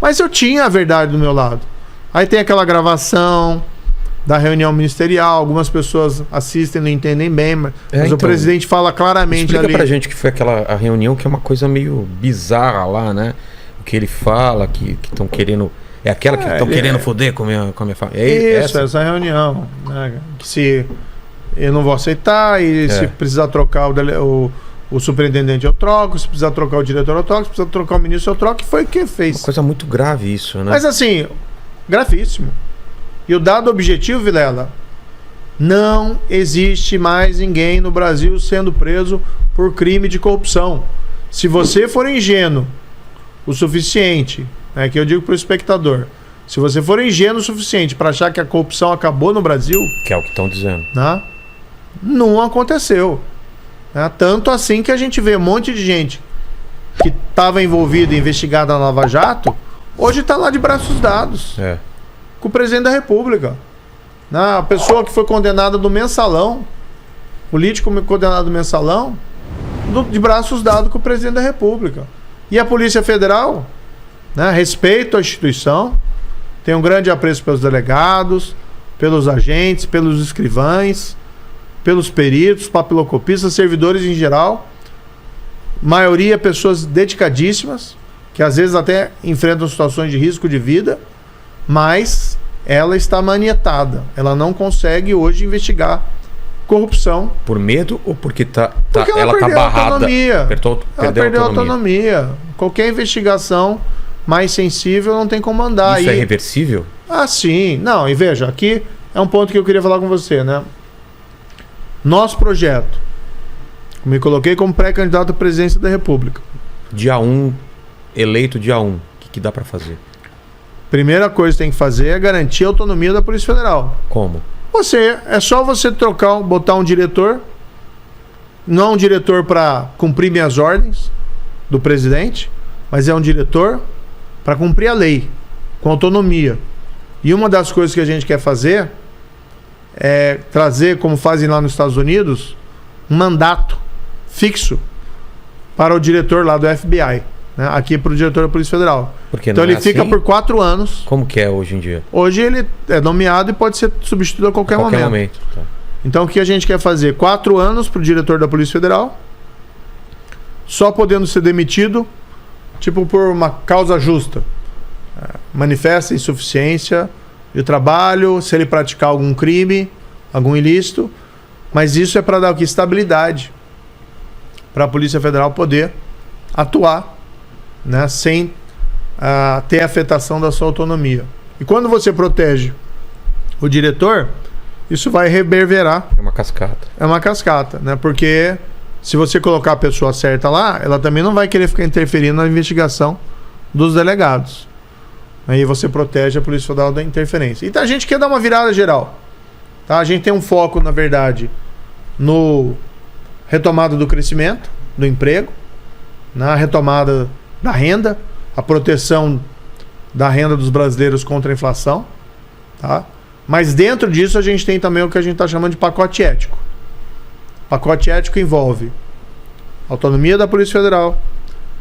Mas eu tinha a verdade do meu lado. Aí tem aquela gravação da reunião ministerial, algumas pessoas assistem, não entendem bem, mas então, o presidente fala claramente explica ali. Pra gente que foi a reunião, que é uma coisa meio bizarra lá, né? O que ele fala, que estão querendo... É aquela que estão querendo foder com a minha família. É isso, essa reunião. Né? Que se eu não vou aceitar, e se precisar trocar o superintendente eu troco, se precisar trocar o diretor eu troco, se precisar trocar o ministro eu troco, que foi quem fez. Uma coisa muito grave isso, né? Mas assim, gravíssimo. E o dado objetivo, Vilela, não existe mais ninguém no Brasil sendo preso por crime de corrupção. Se você for ingênuo o suficiente, que eu digo para o espectador, se você for ingênuo o suficiente para achar que a corrupção acabou no Brasil... Que é o que estão dizendo. Né, não aconteceu. Tanto assim que a gente vê um monte de gente que estava envolvida, investigada na Lava Jato, hoje está lá de braços dados. Com o presidente da República. A pessoa que foi condenada do mensalão, político condenado do mensalão, de braços dados com o presidente da República. E a Polícia Federal, respeito à instituição, tem um grande apreço pelos delegados, pelos agentes, pelos escrivães, pelos peritos, papilocopistas, servidores em geral. Maioria pessoas dedicadíssimas, que às vezes até enfrentam situações de risco de vida, mas ela está maniatada. Ela não consegue hoje investigar corrupção. Por medo ou porque porque ela perdeu barrada? Autonomia. Ela perdeu a autonomia. Qualquer investigação mais sensível não tem como andar. Isso é reversível? Ah, sim. Não, e veja, aqui é um ponto que eu queria falar com você, né? Nosso projeto. Me coloquei como pré-candidato à presidência da República. Dia 1, eleito dia 1. O que dá para fazer? Primeira coisa que tem que fazer é garantir a autonomia da Polícia Federal. Como? É só você botar um diretor, não um diretor para cumprir minhas ordens do presidente, mas é um diretor para cumprir a lei, com autonomia. E uma das coisas que a gente quer fazer é trazer, como fazem lá nos Estados Unidos, um mandato fixo para o diretor lá do FBI. Aqui para o diretor da Polícia Federal. Então ele fica por 4 anos. Como que é hoje em dia? Hoje ele é nomeado e pode ser substituído a qualquer momento. Tá. Então o que a gente quer fazer? 4 anos para o diretor da Polícia Federal, só podendo ser demitido tipo por uma causa justa. Manifesta insuficiência de trabalho, se ele praticar algum crime, algum ilícito. Mas isso é para dar o quê? Estabilidade para a Polícia Federal poder atuar, sem ter afetação da sua autonomia. E quando você protege o diretor, isso vai reverberar. É uma cascata. É uma cascata, porque se você colocar a pessoa certa lá, ela também não vai querer ficar interferindo na investigação dos delegados. Aí você protege a Polícia Federal da interferência. Então a gente quer dar uma virada geral. A gente tem um foco, na verdade, no retomada do crescimento, do emprego, na retomada da renda, a proteção da renda dos brasileiros contra a inflação, Mas dentro disso a gente tem também o que a gente está chamando de pacote ético. Pacote ético envolve autonomia da Polícia Federal,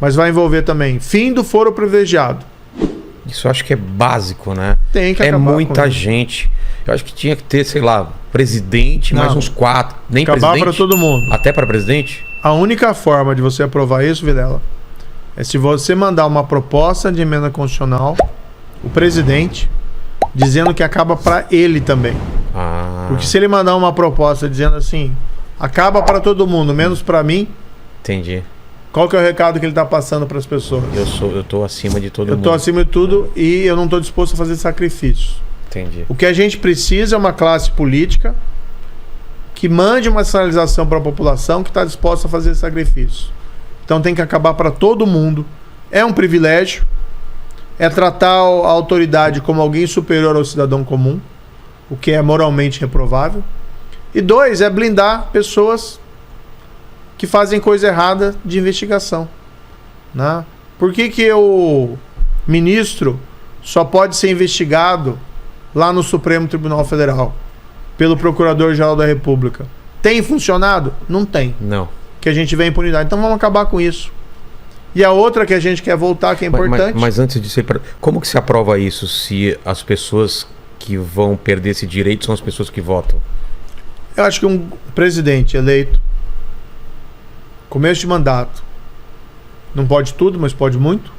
mas vai envolver também fim do foro privilegiado. Isso eu acho que é básico, né? Tem que acabar. É muita gente. Eu acho que tinha que ter, sei lá, presidente, mais uns 4. Nem acabar presidente? Para todo mundo. Até para presidente? A única forma de você aprovar isso, Vilela, é se você mandar uma proposta de emenda constitucional, o presidente, dizendo que acaba para ele também. Porque se ele mandar uma proposta dizendo assim, acaba para todo mundo, menos para mim. Entendi. Qual que é o recado que ele está passando para as pessoas? Eu tô acima de todo mundo. Eu tô acima de tudo e eu não estou disposto a fazer sacrifícios. Entendi. O que a gente precisa é uma classe política que mande uma sinalização para a população que está disposta a fazer sacrifícios. Então tem que acabar para todo mundo. É um privilégio. É tratar a autoridade como alguém superior ao cidadão comum, o que é moralmente reprovável. E 2, é blindar pessoas que fazem coisa errada de investigação. Por que o ministro só pode ser investigado lá no Supremo Tribunal Federal pelo Procurador-Geral da República? Tem funcionado? Não tem. Não. Que a gente vê impunidade. Então vamos acabar com isso. E a outra que a gente quer voltar, que é importante... Mas antes disso, como que se aprova isso se as pessoas que vão perder esse direito são as pessoas que votam? Eu acho que um presidente eleito, começo de mandato, não pode tudo, mas pode muito.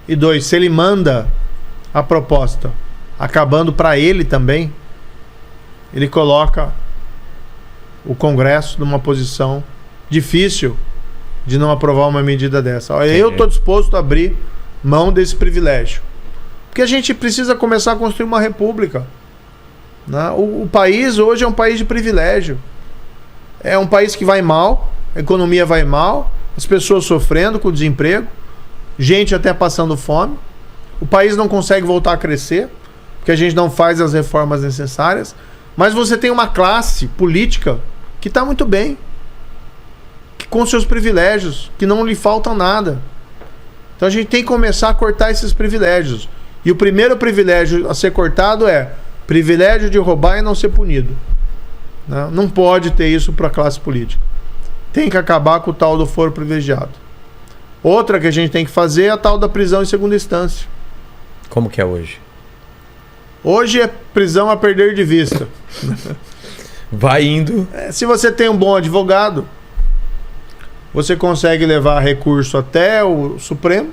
E 2, se ele manda a proposta acabando para ele também, ele coloca o Congresso numa posição difícil de não aprovar uma medida dessa. Olha, eu estou disposto a abrir mão desse privilégio. Porque a gente precisa começar a construir uma república. Né? O país hoje é um país de privilégio. É um país que vai mal, a economia vai mal, as pessoas sofrendo com o desemprego, gente até passando fome. O país não consegue voltar a crescer, porque a gente não faz as reformas necessárias. Mas você tem uma classe política que está muito bem, com seus privilégios, que não lhe faltam nada. Então a gente tem que começar a cortar esses privilégios. E o primeiro privilégio a ser cortado é privilégio de roubar e não ser punido. Não pode ter isso para a classe política. Tem que acabar com o tal do foro privilegiado. Outra que a gente tem que fazer é a tal da prisão em segunda instância. Como que é hoje? Hoje é prisão a perder de vista. Vai indo. Se você tem um bom advogado, você consegue levar recurso até o Supremo.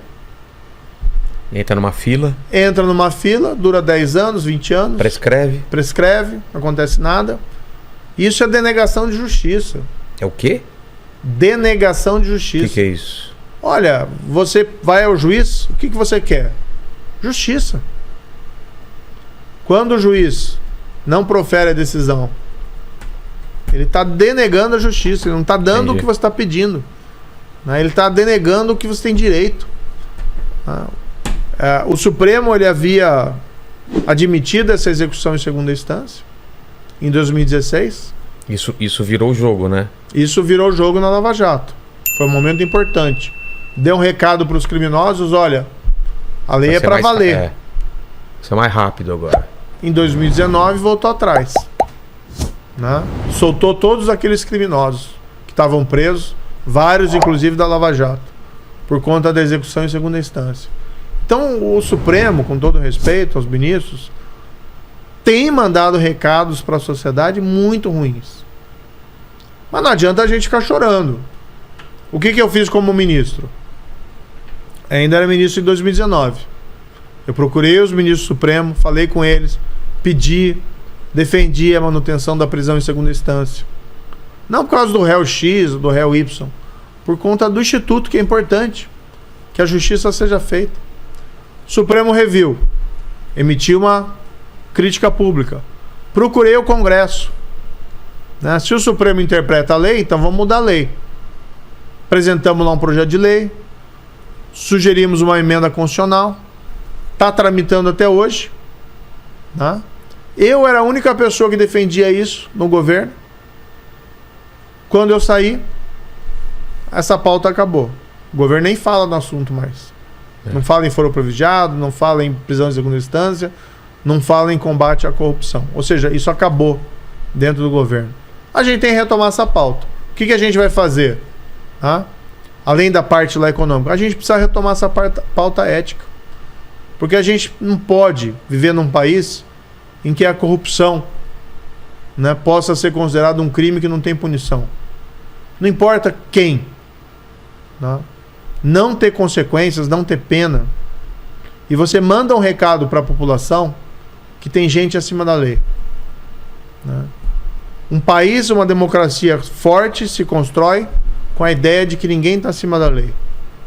Entra numa fila. Entra numa fila, dura 10 anos, 20 anos. Prescreve, não acontece nada. Isso é denegação de justiça. É o quê? Denegação de justiça. O que é isso? Olha, você vai ao juiz, o que você quer? Justiça. Quando o juiz não profere a decisão, ele está denegando a justiça, ele não está dando o que você está pedindo. Ele está denegando o que você tem direito. O Supremo ele havia admitido essa execução em segunda instância, em 2016. Isso virou o jogo, né? Isso virou o jogo na Lava Jato. Foi um momento importante. Deu um recado para os criminosos, olha, a lei é para valer. Isso é mais rápido agora. Em 2019 voltou atrás. Soltou todos aqueles criminosos que estavam presos, vários inclusive da Lava Jato, por conta da execução em segunda instância. Então o Supremo, com todo respeito aos ministros, tem mandado recados para a sociedade muito ruins. Mas não adianta a gente ficar chorando. O que eu fiz como ministro? Ainda era ministro em 2019. Eu procurei os ministros do Supremo, falei com eles, pedi, defendi a manutenção da prisão em segunda instância. Não por causa do réu X ou do réu Y, por conta do instituto, que é importante, que a justiça seja feita. Supremo reviu, emitiu uma crítica pública. Procurei o Congresso. Se o Supremo interpreta a lei, então vamos mudar a lei. Apresentamos lá um projeto de lei, sugerimos uma emenda constitucional, está tramitando até hoje. Eu era a única pessoa que defendia isso no governo. Quando eu saí, essa pauta acabou. O governo nem fala no assunto mais. Não fala em foro privilegiado, não fala em prisão em segunda instância, não fala em combate à corrupção. Ou seja, isso acabou dentro do governo. A gente tem que retomar essa pauta. O que a gente vai fazer? Além da parte lá econômica, a gente precisa retomar essa pauta ética. Porque a gente não pode viver num país em que a corrupção possa ser considerada um crime que não tem punição. Não importa quem. Não ter consequências, não ter pena. E você manda um recado para a população que tem gente acima da lei. Um país, uma democracia forte se constrói com a ideia de que ninguém está acima da lei.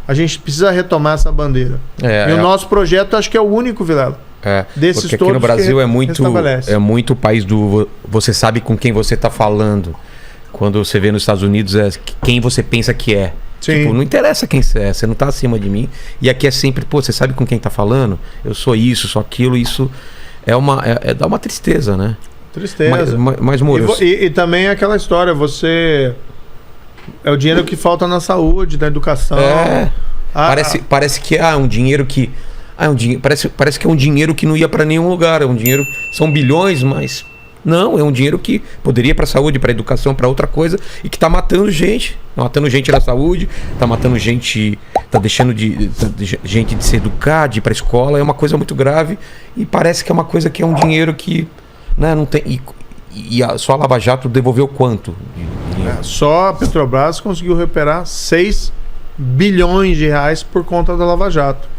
A gente precisa retomar essa bandeira. E o nosso projeto acho que é o único, Vilela. Desses porque aqui no Brasil é muito o país do... Você sabe com quem você está falando. Quando você vê nos Estados Unidos é quem você pensa que é. Tipo, não interessa quem você é, você não está acima de mim. E aqui é sempre, você sabe com quem está falando? Eu sou isso, sou aquilo. Isso dá uma tristeza, né? Tristeza. Mas Moro, e também aquela história, é o dinheiro que falta na saúde, na educação. Parece que um dinheiro que... parece que é um dinheiro que não ia para nenhum lugar. É um dinheiro... São bilhões, mas Não, é um dinheiro que poderia ir para a saúde, para a educação, para outra coisa, e que está matando gente. Tá matando gente na saúde, está matando gente, está deixando gente de se educar, de ir para a escola. É uma coisa muito grave e parece que é uma coisa que é um dinheiro que, né, não tem. Só a Lava Jato devolveu quanto? Só a Petrobras conseguiu recuperar 6 bilhões de reais por conta da Lava Jato.